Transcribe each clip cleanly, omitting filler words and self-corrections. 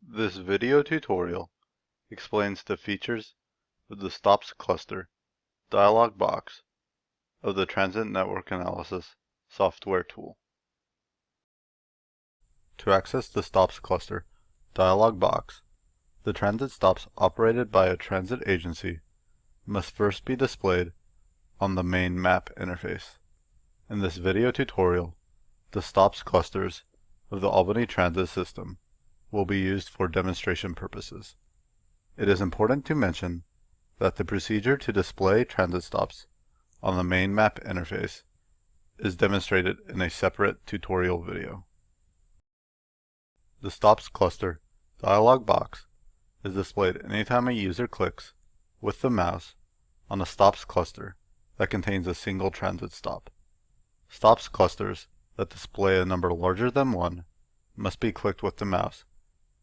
This video tutorial explains the features of the STOPS cluster dialog box of the Transit Network Analysis software tool. To access the STOPS cluster dialog box, the transit stops operated by a transit agency must first be displayed on the main map interface. In this video tutorial, the STOPS clusters of the Albany Transit System will be used for demonstration purposes. It is important to mention that the procedure to display transit stops on the main map interface is demonstrated in a separate tutorial video. The STOPS cluster dialog box is displayed anytime a user clicks with the mouse on a STOPS cluster that contains a single transit stop. STOPS clusters that display a number larger than 1 must be clicked with the mouse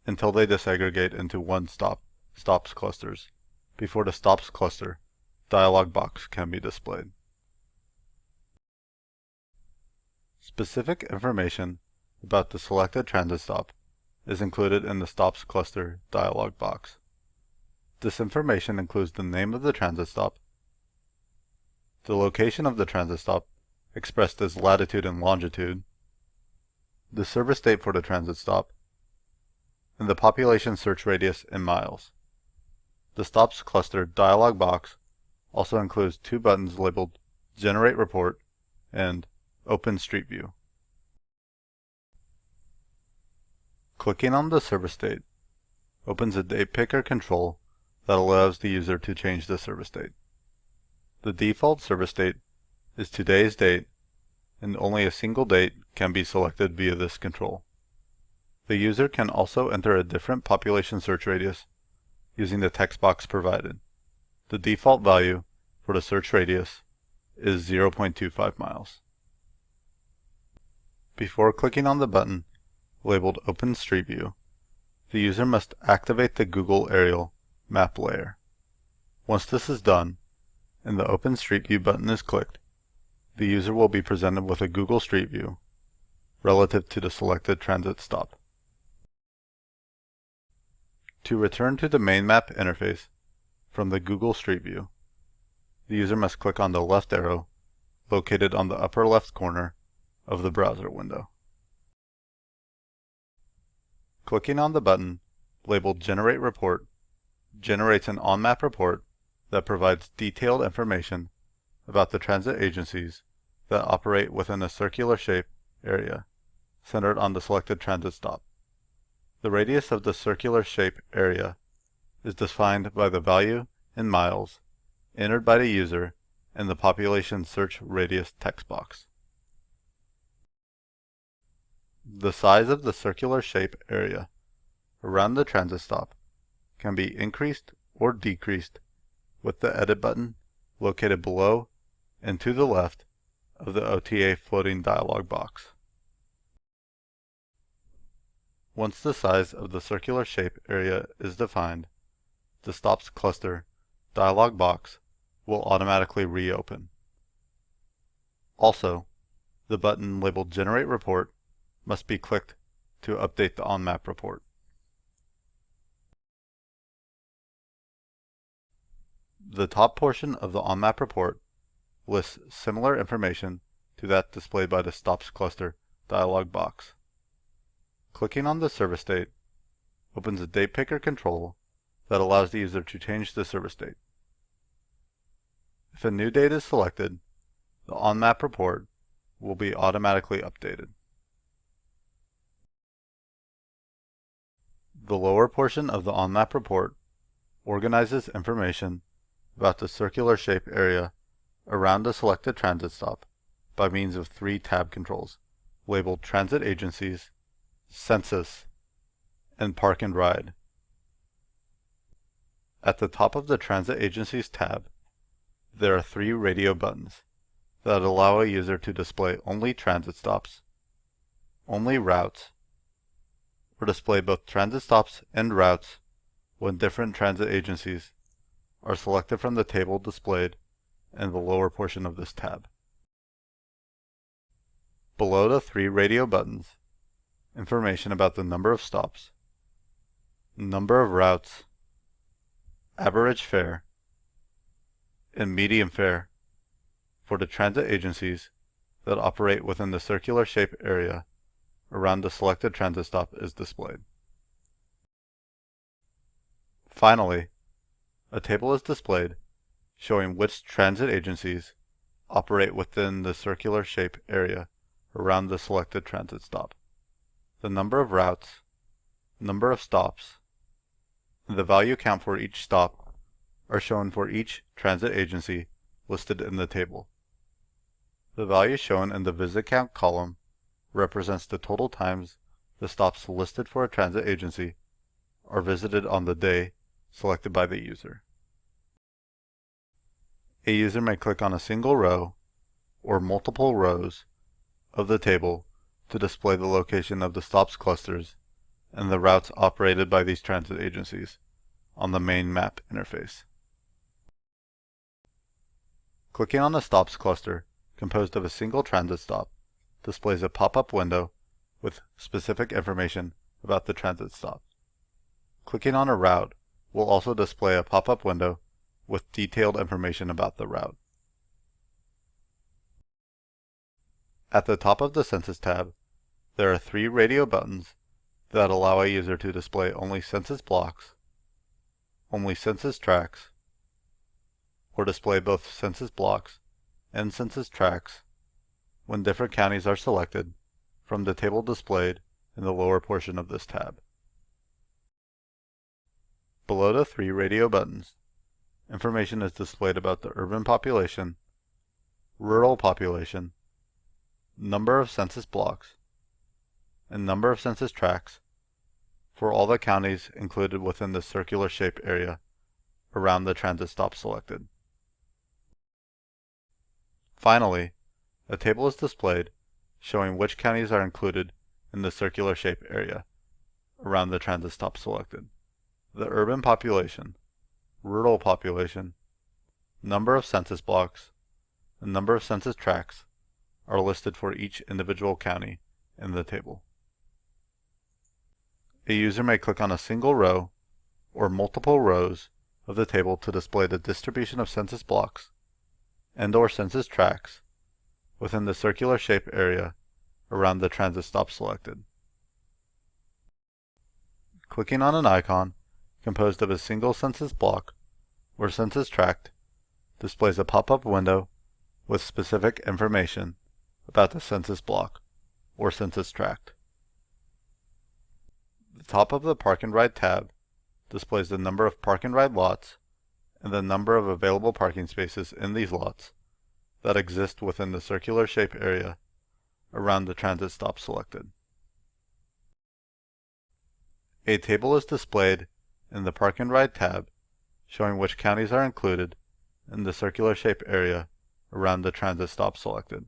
until they disaggregate into one STOPS clusters before the STOPS cluster dialog box can be displayed. Specific information about the selected transit stop is included in the STOPS cluster dialog box. This information includes the name of the transit stop, the location of the transit stop expressed as latitude and longitude, the service date for the transit stop, and the population search radius in miles. The STOPS cluster dialog box also includes two buttons labeled Generate Report and Open Street View. Clicking on the service date opens a date picker control that allows the user to change the service date. The default service date is today's date, and only a single date can be selected via this control. The user can also enter a different population search radius using the text box provided. The default value for the search radius is 0.25 miles. Before clicking on the button labeled Open Street View, the user must activate the Google Aerial Map layer. Once this is done, and the Open Street View button is clicked, the user will be presented with a Google Street View relative to the selected transit stop. To return to the main map interface from the Google Street View, the user must click on the left arrow located on the upper left corner of the browser window. Clicking on the button labeled Generate Report generates an on-map report that provides detailed information about the transit agencies that operate within a circular shape area centered on the selected transit stop. The radius of the circular shape area is defined by the value in miles entered by the user in the population search radius text box. The size of the circular shape area around the transit stop can be increased or decreased with the edit button located below and to the left of the OTA floating dialog box. Once the size of the circular shape area is defined, the STOPS cluster dialog box will automatically reopen. Also, the button labeled Generate Report must be clicked to update the on-map report. The top portion of the on-map report lists similar information to that displayed by the STOPS cluster dialog box. Clicking on the service date opens a date picker control that allows the user to change the service date. If a new date is selected, the on-map report will be automatically updated. The lower portion of the on-map report organizes information about the circular shape area around the selected transit stop by means of three tab controls labeled Transit Agencies, Census, and Park and Ride. At the top of the Transit Agencies tab, there are three radio buttons that allow a user to display only transit stops, only routes, or display both transit stops and routes when different transit agencies are selected from the table displayed in the lower portion of this tab. Below the three radio buttons, information about the number of stops, number of routes, average fare, and median fare for the transit agencies that operate within the circular shape area around the selected transit stop is displayed. Finally, a table is displayed showing which transit agencies operate within the circular shape area around the selected transit stop. The number of routes, number of stops, and the value count for each stop are shown for each transit agency listed in the table. The value shown in the visit count column represents the total times the stops listed for a transit agency are visited on the day selected by the user. A user may click on a single row or multiple rows of the table to display the location of the stops clusters and the routes operated by these transit agencies on the main map interface. Clicking on a stops cluster composed of a single transit stop displays a pop-up window with specific information about the transit stop. Clicking on a route will also display a pop-up window with detailed information about the route. At the top of the Census tab, there are 3 radio buttons that allow a user to display only census blocks, only census tracts, or display both census blocks and census tracts when different counties are selected from the table displayed in the lower portion of this tab. Below the 3 radio buttons, information is displayed about the urban population, rural population, number of census blocks, and number of census tracts for all the counties included within the circular shape area around the transit stop selected. Finally, a table is displayed showing which counties are included in the circular shape area around the transit stop selected. The urban population, rural population, number of census blocks, and number of census tracts are listed for each individual county in the table. A user may click on a single row or multiple rows of the table to display the distribution of census blocks and/or census tracts within the circular shape area around the transit stop selected. Clicking on an icon composed of a single census block or census tract displays a pop-up window with specific information about the census block or census tract. The top of the Park and Ride tab displays the number of park and ride lots and the number of available parking spaces in these lots that exist within the circular shape area around the transit stop selected. A table is displayed in the Park and Ride tab showing which counties are included in the circular shape area around the transit stop selected.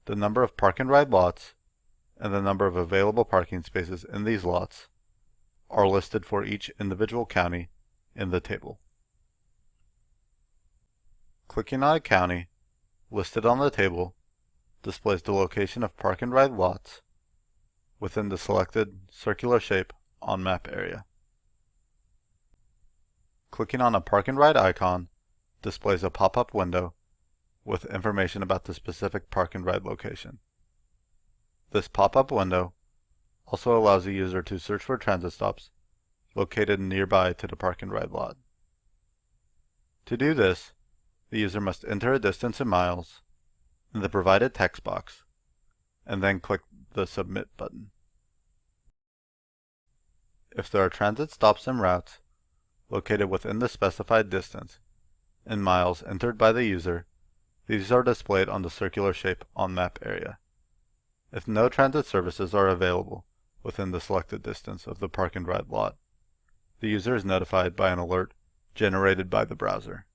The number of park and ride lots and the number of available parking spaces in these lots are listed for each individual county in the table. Clicking on a county listed on the table displays the location of park and ride lots within the selected circular shape on map area. Clicking on a park and ride icon displays a pop-up window with information about the specific park and ride location. This pop-up window also allows the user to search for transit stops located nearby to the park and ride lot. To do this, the user must enter a distance in miles in the provided text box and then click the Submit button. If there are transit stops and routes located within the specified distance in miles entered by the user, these are displayed on the circular shape on map area. If no transit services are available within the selected distance of the park and ride lot, the user is notified by an alert generated by the browser.